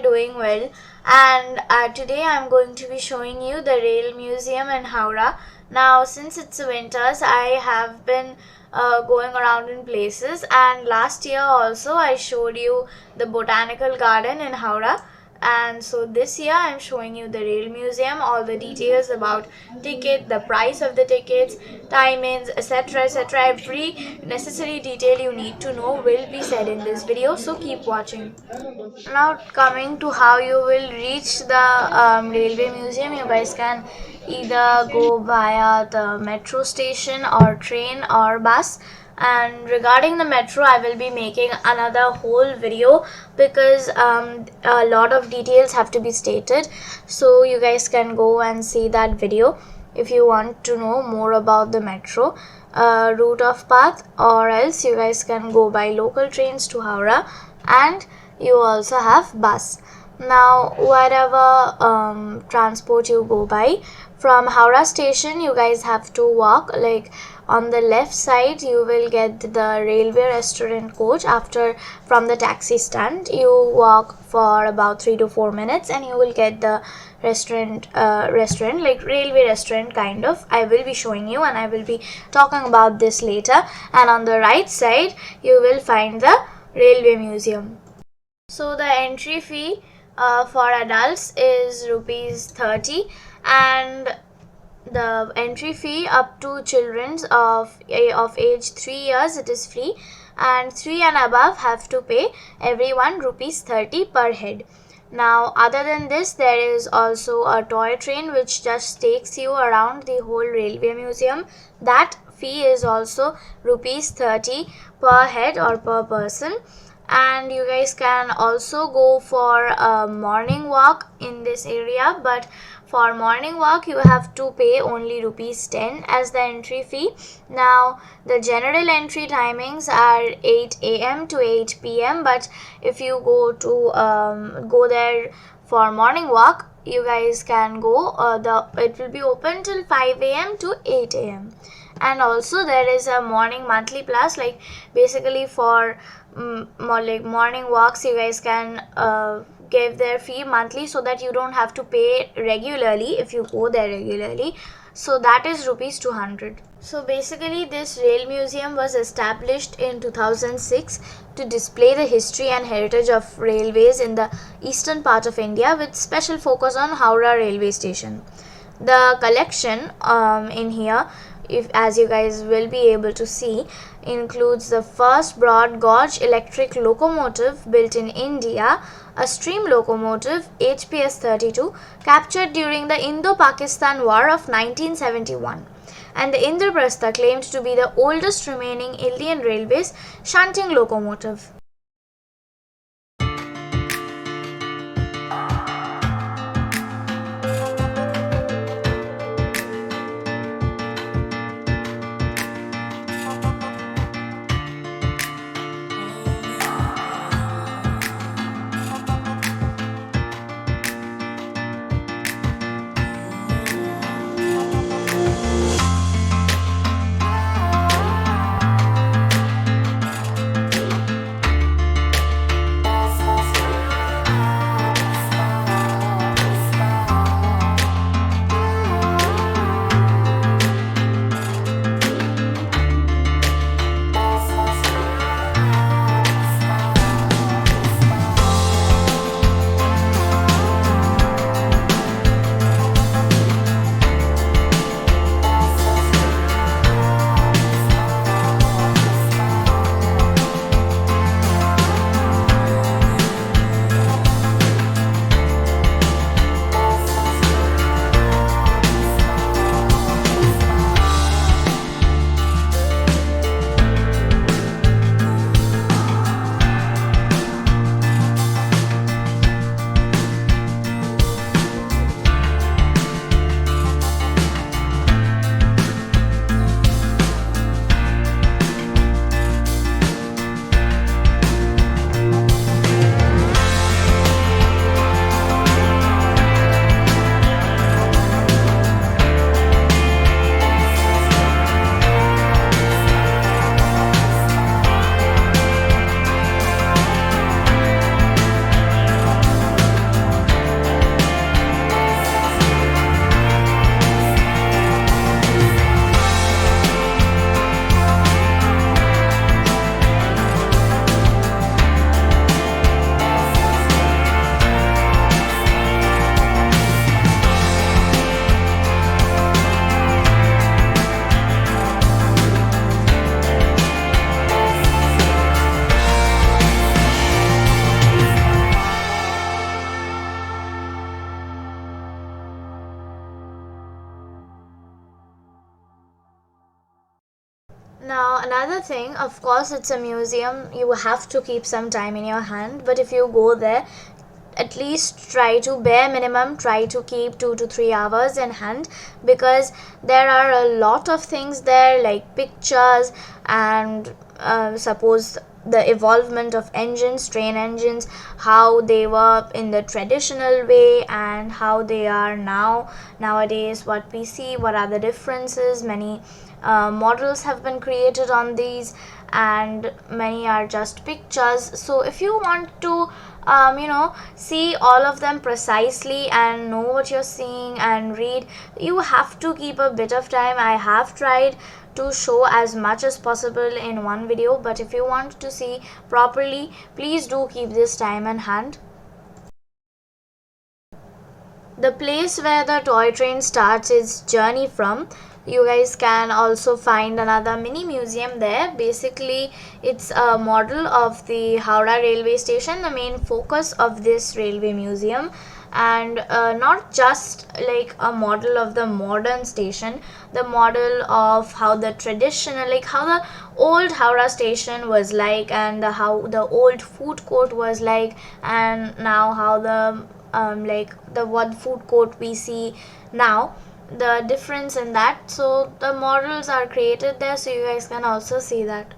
doing well, and today I'm going to be showing you the Rail Museum in Howrah. Now since it's winters, I have been going around in places, and last year also I showed you the Botanical Garden in Howrah. And so this year I'm showing you the Rail Museum, all the details about ticket, the price of the tickets, timings, etc, etc. Every necessary detail you need to know will be said in this video, so keep watching. Now coming to how you will reach the railway museum, you guys can either go via the metro station or train or bus. And regarding the metro, I will be making another whole video because a lot of details have to be stated, so you guys can go and see that video if you want to know more about the metro route of path, or else you guys can go by local trains to Howrah, and you also have bus. Now whatever transport you go by, from Howrah station you guys have to walk. Like on the left side you will get the railway restaurant coach. After from the taxi stand you walk for about 3 to 4 minutes and you will get the restaurant like railway restaurant kind of. I will be showing you and I will be talking about this later. And on the right side you will find the railway museum. So the entry fee for adults is rupees 30, and the entry fee up to children of age 3 years, it is free, and 3 and above have to pay everyone rupees 30 per head. Now other than this, there is also a toy train which just takes you around the whole railway museum. That fee is also rupees 30 per head or per person. And you guys can also go for a morning walk in this area, but for morning walk you have to pay only rupees 10 as the entry fee. Now the general entry timings are 8 a.m. to 8 p.m. but if you go there for morning walk, you guys can go it will be open till 5 a.m. to 8 a.m. and also there is a morning monthly pass, like basically for more like morning walks you guys can give their fee monthly so that you don't have to pay regularly if you go there regularly. So that is rupees 200. So basically this rail museum was established in 2006 to display the history and heritage of railways in the eastern part of India, with special focus on Howrah railway station. The collection in here, as you guys will be able to see, includes the first broad gauge electric locomotive built in India, a steam locomotive HPS 32 captured during the Indo-Pakistan War of 1971, and the Indraprastha, claimed to be the oldest remaining Indian Railways shunting locomotive. Now, another thing, of course, it's a museum. You have to keep some time in your hand, but if you go there, at least try to, bare minimum, try to keep 2 to 3 hours in hand, because there are a lot of things there, like pictures and suppose the evolvement of engines, train engines, how they were in the traditional way and how they are nowadays, what we see, what are the differences. Many models have been created on these, and many are just pictures. So if you want to see all of them precisely and know what you're seeing and read, you have to keep a bit of time. I have tried to show as much as possible in one video, but if you want to see properly, please do keep this time in hand. The place where the toy train starts is Journey From. You guys can also find another mini museum there. Basically, it's a model of the Howrah railway station, the main focus of this railway museum. And not just like a model of the modern station, the model of how the traditional, like how the old Howrah station was like, and how the old food court was like, and now how the like the what food court we see now, the difference in that. So the models are created there, so you guys can also see that.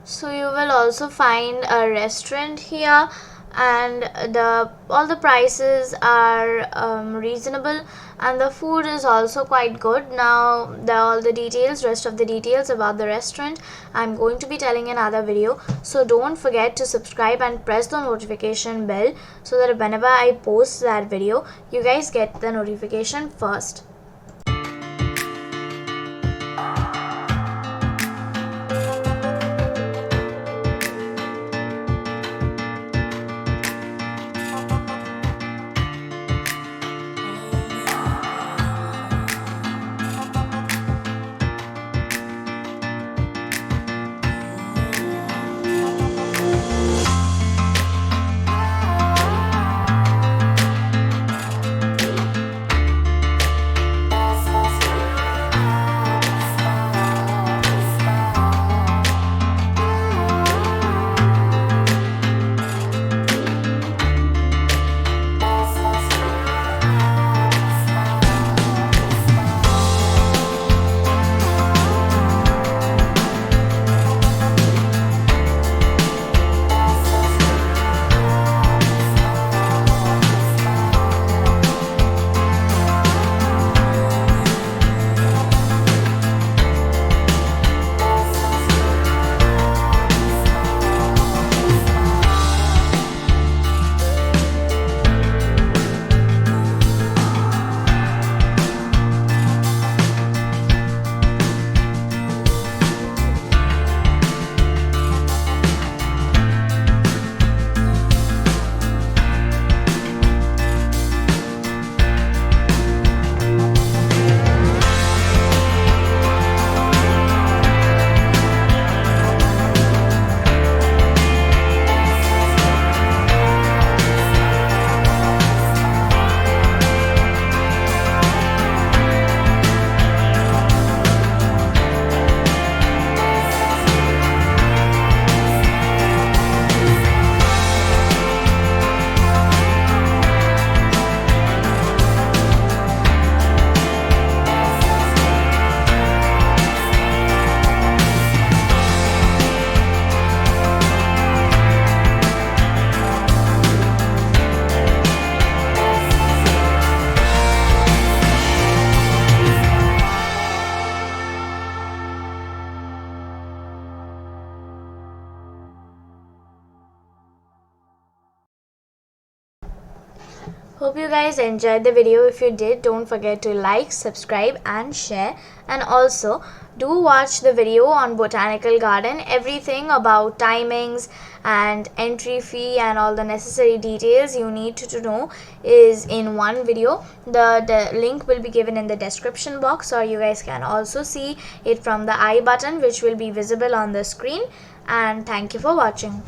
So you will also find a restaurant here, and all the prices are reasonable, and the food is also quite good. Now all the details, rest of the details about the restaurant, I'm going to be telling in another video. So don't forget to subscribe and press the notification bell so that whenever I post that video, you guys get the notification first. hope you guys enjoyed the video. If you did, don't forget to like, subscribe and share, and also do watch the video on Botanical Garden. Everything about timings and entry fee and all the necessary details you need to know is in one video. The link will be given in the description box, or you guys can also see it from the I button which will be visible on the screen. And thank you for watching.